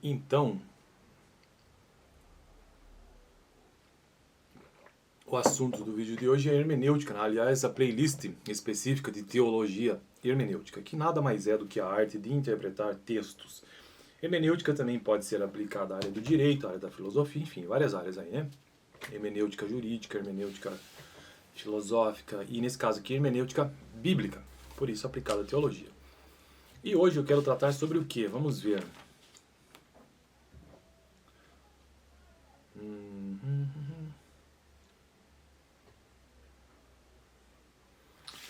Então, o assunto do vídeo de hoje é hermenêutica, né? Aliás, a playlist específica de teologia hermenêutica, que nada mais é do que a arte de interpretar textos. Hermenêutica também pode ser aplicada à área do direito, à área da filosofia, enfim, várias áreas aí, né? Hermenêutica jurídica, hermenêutica filosófica e, nesse caso aqui, hermenêutica bíblica, por isso aplicada à teologia. E hoje eu quero tratar sobre o que? Vamos ver.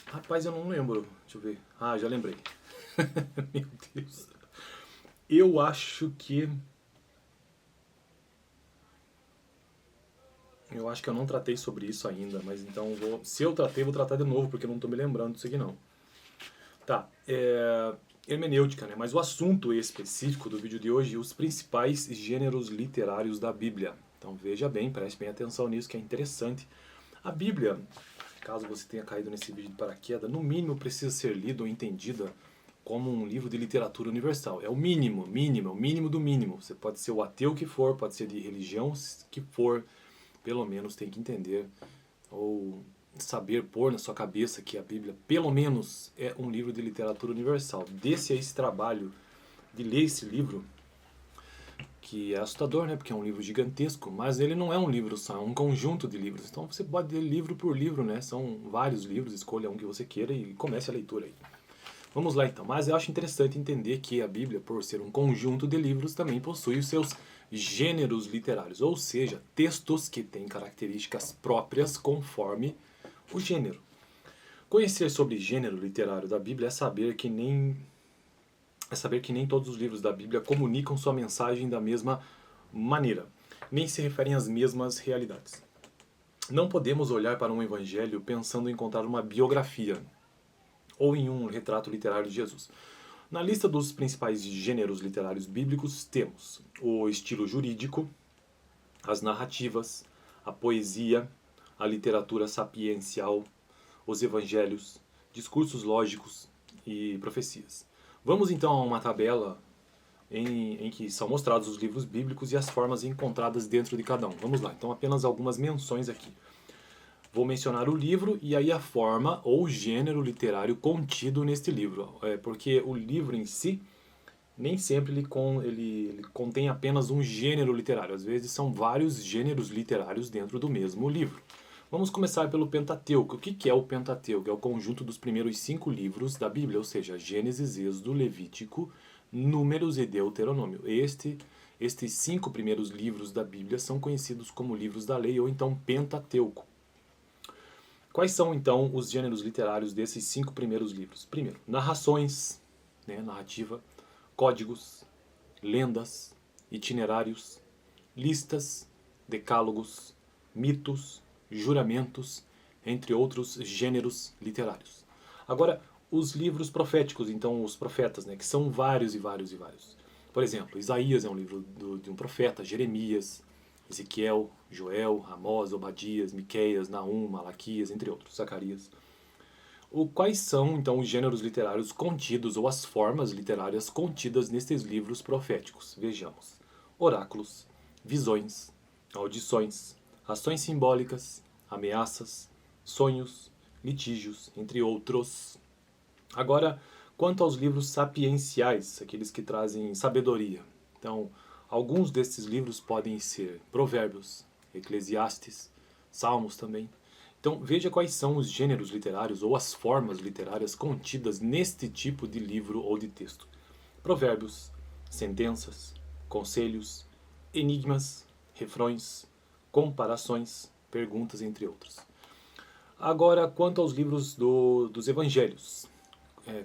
Rapaz, eu não lembro. Deixa eu ver. Ah, já lembrei. Meu Deus. Eu acho que... Eu acho que eu não tratei sobre isso ainda, mas então se eu tratei, vou tratar de novo, porque eu não estou me lembrando disso aqui não. Tá, hermenêutica, né? Mas o assunto específico do vídeo de hoje é os principais gêneros literários da Bíblia. Então veja bem, preste bem atenção nisso, que é interessante. A Bíblia, caso você tenha caído nesse vídeo de paraquedas, no mínimo precisa ser lida ou entendida como um livro de literatura universal. É o mínimo, é o mínimo do mínimo. Você pode ser o ateu que for, pode ser de religião que for, pelo menos tem que entender ou saber pôr na sua cabeça que a Bíblia, pelo menos, é um livro de literatura universal. Desse a esse trabalho de ler esse livro, que é assustador, né? Porque é um livro gigantesco, mas ele não é um livro só, é um conjunto de livros. Então você pode ler livro por livro, né? São vários livros, escolha um que você queira e comece a leitura aí. Vamos lá então, mas eu acho interessante entender que a Bíblia, por ser um conjunto de livros, também possui os seus gêneros literários, ou seja, textos que têm características próprias conforme o gênero. Conhecer sobre gênero literário da Bíblia é saber que nem todos os livros da Bíblia comunicam sua mensagem da mesma maneira, nem se referem às mesmas realidades. Não podemos olhar para um evangelho pensando em encontrar uma biografia ou em um retrato literário de Jesus. Na lista dos principais gêneros literários bíblicos temos o estilo jurídico, as narrativas, a poesia, a literatura sapiencial, os evangelhos, discursos lógicos e profecias. Vamos então a uma tabela em que são mostrados os livros bíblicos e as formas encontradas dentro de cada um. Vamos lá, então apenas algumas menções aqui. Vou mencionar o livro e aí a forma ou gênero literário contido neste livro. Porque o livro em si, nem sempre ele contém apenas um gênero literário. Às vezes são vários gêneros literários dentro do mesmo livro. Vamos começar pelo Pentateuco. O que é o Pentateuco? É o conjunto dos primeiros 5 livros da Bíblia, ou seja, Gênesis, Êxodo, Levítico, Números e Deuteronômio. Estes 5 primeiros livros da Bíblia são conhecidos como livros da lei ou então Pentateuco. Quais são, então, os gêneros literários desses 5 primeiros livros? Primeiro, narrações, narrativa, códigos, lendas, itinerários, listas, decálogos, mitos, juramentos, entre outros gêneros literários. Agora, os livros proféticos, então os profetas, que são vários e vários e vários. Por exemplo, Isaías é um livro de um profeta, Jeremias, Ezequiel, Joel, Amós, Obadias, Miqueias, Naum, Malaquias, entre outros, Zacarias. Quais são, então, os gêneros literários contidos ou as formas literárias contidas nestes livros proféticos? Vejamos. Oráculos, visões, audições, ações simbólicas, ameaças, sonhos, litígios, entre outros. Agora, quanto aos livros sapienciais, aqueles que trazem sabedoria. Então, alguns desses livros podem ser Provérbios, Eclesiastes, Salmos também. Então, veja quais são os gêneros literários ou as formas literárias contidas neste tipo de livro ou de texto. Provérbios, sentenças, conselhos, enigmas, refrões, comparações, perguntas, entre outros. Agora, quanto aos livros dos evangelhos.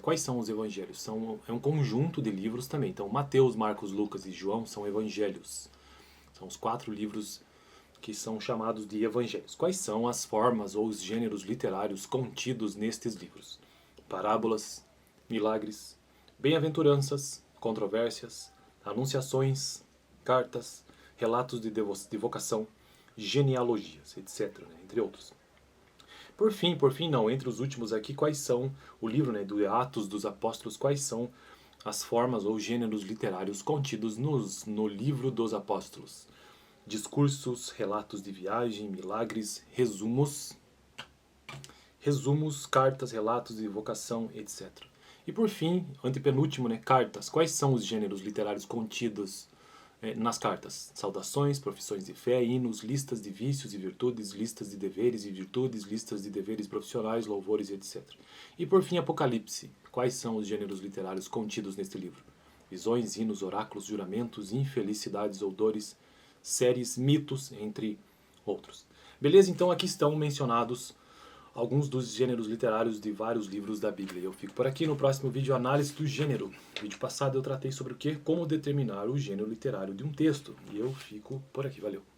Quais são os evangelhos? É um conjunto de livros também. Então, Mateus, Marcos, Lucas e João são evangelhos. São os 4 livros que são chamados de evangelhos. Quais são as formas ou os gêneros literários contidos nestes livros? Parábolas, milagres, bem-aventuranças, controvérsias, anunciações, cartas, relatos de vocação, genealogias, etc., entre outros. Por fim não, entre os últimos aqui, quais são o livro do Atos dos Apóstolos, quais são as formas ou gêneros literários contidos no Livro dos Apóstolos. Discursos, relatos de viagem, milagres, resumos, cartas, relatos de vocação, etc. E por fim, antepenúltimo, né, cartas. Quais são os gêneros literários contidos nas cartas? Saudações, profissões de fé, hinos, listas de vícios e virtudes, listas de deveres e virtudes, listas de deveres profissionais, louvores, etc. E por fim, Apocalipse. Quais são os gêneros literários contidos neste livro? Visões, hinos, oráculos, juramentos, infelicidades ou dores, séries, mitos, entre outros. Beleza? Então aqui estão mencionados alguns dos gêneros literários de vários livros da Bíblia. Eu fico por aqui. No próximo vídeo, análise do gênero. No vídeo passado eu tratei sobre o quê? Como determinar o gênero literário de um texto. E eu fico por aqui. Valeu!